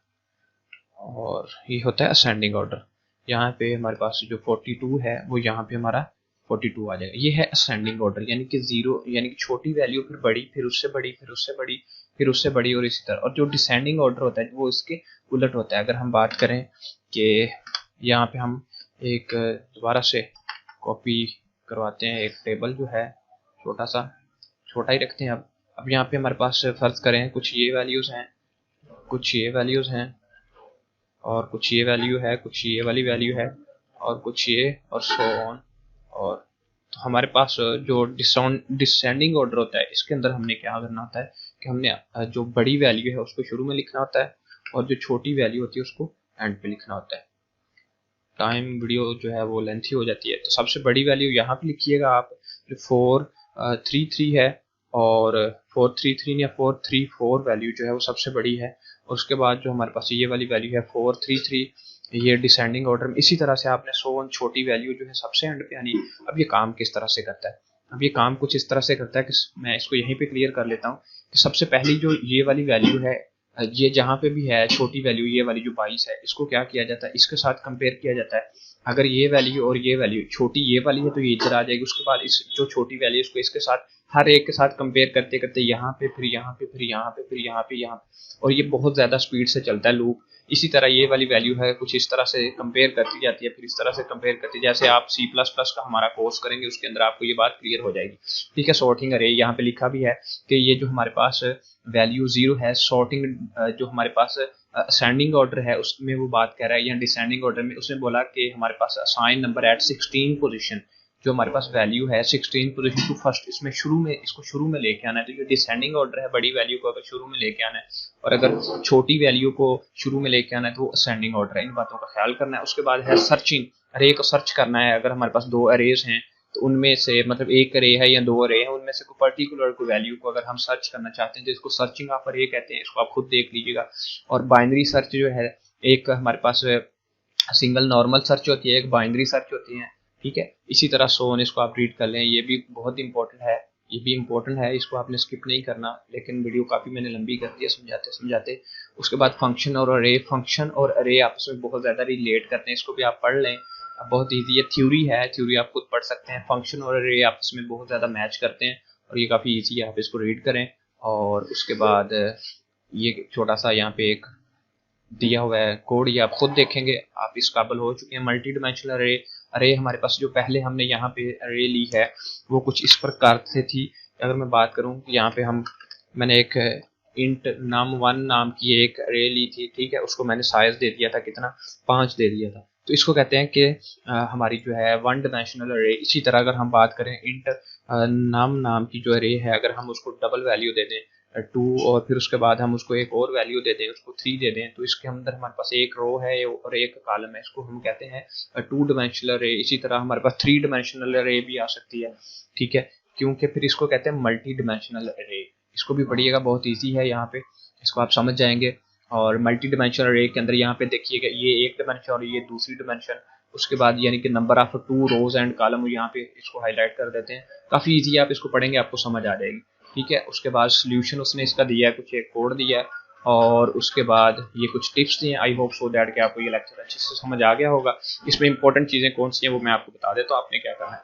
और ये होता है असेंडिंग ऑर्डर। यहाँ पे हमारे पास जो 42 है वो यहाँ पे हमारा 42 आ जाएगा। ये है असेंडिंग ऑर्डर, यानी कि जीरो यानी कि छोटी वैल्यू फिर बड़ी, फिर उससे बड़ी, फिर उससे बड़ी, फिर उससे बड़ी, और इसी तरह। और जो डिसेंडिंग ऑर्डर होता है वो इसके उलट होता है। अगर हम बात करें कि यहाँ पे हम एक दोबारा से कॉपी करवाते हैं, एक टेबल जो है छोटा ही रखते हैं। अब यहाँ पे हमारे पास फर्ज करें कुछ ये वैल्यूज़ हैं, कुछ ये वैल्यूज़ हैं, और कुछ ये वैल्यू है, कुछ ये वाली वैल्यू है, और कुछ ये, और सो ऑन। और तो हमारे पास जो डिसेंडिंग ऑर्डर होता है इसके अंदर हमने क्या करना होता है कि हमने जो बड़ी वैल्यू है उसको शुरू में लिखना होता है, और जो छोटी वैल्यू होती है उसको एंड पे लिखना होता है। टाइम वीडियो जो है वो लेंथी हो जाती है, तो सबसे बड़ी वैल्यू यहाँ पे लिखिएगा आप, जो 433 है, और 433 या 434 वैल्यू जो है वो सबसे बड़ी है। और उसके बाद जो हमारे पास ये वाली वैल्यू है 433, ये डिसेंडिंग ऑर्डर में। इसी तरह से आपने 100 छोटी वैल्यू जो है सबसे एंड पे आनी। अब ये काम किस तरह से करता है? अब ये काम कुछ इस तरह से करता है कि मैं इसको यहीं पे क्लियर कर लेता हूँ कि सबसे पहली जो ये वाली वैल्यू है, ये जहाँ पे भी है छोटी वैल्यू, ये वाली जो 22 है, इसको क्या किया जाता है, इसके साथ कंपेयर किया जाता है। अगर ये वैल्यू और ये वैल्यू छोटी ये वाली है तो ये इधर आ जाएगी, उसके बाद इस जो छोटी वैल्यू इसको इसके साथ हर एक के साथ कंपेयर करते करते यहाँ पे, फिर यहाँ पे, फिर यहाँ पे, फिर यहाँ पे, यहाँ पे, और ये बहुत ज़्यादा स्पीड से चलता है लूप। इसी तरह ये वाली वैल्यू है कुछ इस तरह से कंपेयर करती जाती है, फिर इस तरह से कंपेयर करती, जैसे आप C++ का हमारा कोर्स करेंगे उसके अंदर आपको ये बात क्लियर हो जाएगी। ठीक है। सॉर्टिंग अरे यहाँ पे लिखा भी है कि ये जो हमारे पास वैल्यू 0 है, सॉर्टिंग जो हमारे पास असेंडिंग ऑर्डर है उसमें वो बात कर रहा है, या डिसेंडिंग ऑर्डर में उसने बोला कि हमारे पास असाइन नंबर एट 16 पोजीशन, जो हमारे पास वैल्यू है 16 पोजीशन टू फर्स्ट, इसमें इसको शुरू में लेके आना है। तो ये डिसेंडिंग ऑर्डर है, बड़ी वैल्यू को अगर शुरू में लेके आना है, और अगर छोटी वैल्यू को शुरू में लेके आना है तो वो असेंडिंग ऑर्डर है। इन बातों का ख्याल करना है। उसके बाद है सर्चिंग, अरे को सर्च करना है। अगर हमारे पास 2 अरेज हैं तो उनमें से मतलब एक अरे है या 2 अरे है, उनमें से कोई पर्टिकुलर कोई वैल्यू को अगर हम सर्च करना चाहते हैं तो इसको सर्चिंग ऑफ अरे कहते हैं, इसको आप खुद देख लीजिएगा। और बाइनरी सर्च जो है, एक हमारे पास सिंगल नॉर्मल सर्च होती है, एक बाइनरी सर्च होती है। ठीक है। इसी तरह सोन, इसको आप रीड कर लें, ये भी बहुत इंपॉर्टेंट है, ये भी इंपॉर्टेंट है, इसको आपने स्किप नहीं करना, लेकिन वीडियो काफ़ी मैंने लंबी कर दी है समझाते समझाते। उसके बाद फंक्शन और अरे, फंक्शन और अरे आपस में बहुत ज़्यादा रिलेट करते हैं, इसको भी आप पढ़ लें, बहुत ईजी है, थ्योरी है, थ्योरी आप खुद पढ़ सकते हैं। फंक्शन और अरे आपस में बहुत ज़्यादा मैच करते हैं और ये काफ़ी ईजी है, आप इसको रीड करें। और उसके बाद ये छोटा सा यहाँ पे एक दिया हुआ है कोड, ये आप खुद देखेंगे, आप इस काबिल हो चुके हैं। मल्टी डिमेंशनल अरे, अरे हमारे पास जो पहले हमने यहाँ पे अरे ली है वो कुछ इस प्रकार से थी। अगर मैं बात करूँ यहाँ पे मैंने एक इंट num1 नाम की एक अरे ली थी। ठीक है। उसको मैंने साइज दे दिया था कितना, 5 दे दिया था। तो इसको कहते हैं कि हमारी जो है 1 डिमेंशनल अरे। इसी तरह अगर हम बात करें इंट num नाम की जो अरे है, अगर हम उसको डबल वैल्यू दे दें 2, और फिर उसके बाद हम उसको एक और वैल्यू दे दें, उसको 3 दे दें, तो इसके अंदर हमारे पास एक रो है और एक कॉलम है, इसको हम कहते हैं 2 डिमेंशनल अरे। इसी तरह हमारे पास 3 डिमेंशनल अरे भी आ सकती है। ठीक है। क्योंकि फिर इसको कहते हैं मल्टी डिमेंशनल अरे। इसको भी पढ़िएगा, बहुत ईजी है, यहाँ पे इसको आप समझ जाएंगे। और मल्टी डिमेंशनल अरे के अंदर यहाँ पे देखिएगा ये एक डिमेंशन और ये दूसरी डिमेंशन, उसके बाद यानी कि number of 2 rows and column, यहाँ पे इसको हाईलाइट कर देते हैं। काफ़ी ईजी है, आप इसको पढ़ेंगे आपको समझ आ जाएगी। ठीक है, उसके बाद सोल्यूशन उसने इसका दिया है, कुछ एक कोड दिया है, और उसके बाद ये कुछ टिप्स दिए। आई होप सो दैट कि आपको ये लेक्चर अच्छे से समझ आ गया होगा। इसमें इंपॉर्टेंट चीज़ें कौन सी हैं वो मैं आपको बता देता हूँ। आपने क्या करना है,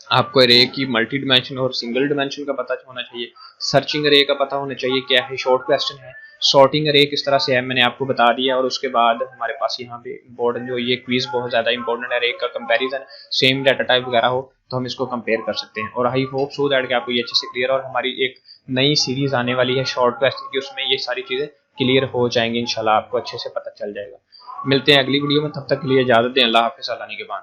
आपको अरे की मल्टी डिमेंशन और सिंगल डिमेंशन का पता होना चाहिए, सर्चिंग अरे का पता होना चाहिए क्या है, शॉर्ट क्वेश्चन है, सॉर्टिंग अरे किस तरह से है मैंने आपको बता दिया। और उसके बाद हमारे पास यहाँ पे इम्पोर्टेंट जो ये क्विज बहुत ज़्यादा इंपॉर्टेंट है, अरे का कंपैरिजन, सेम डाटा टाइप वगैरह हो तो हम इसको कंपेयर कर सकते हैं। और आई होप सो दैट कि आपको ये अच्छे से क्लियर, और हमारी एक नई सीरीज आने वाली है शॉर्ट क्वेश्चन की, उसमें ये सारी चीज़ें क्लियर हो जाएंगी इंशाल्लाह, आपको अच्छे से पता चल जाएगा। मिलते हैं अगली वीडियो में, तब तक के लिए इजाज़त दें। अल्लाह हाफिज़, अल्लाह निगहबान।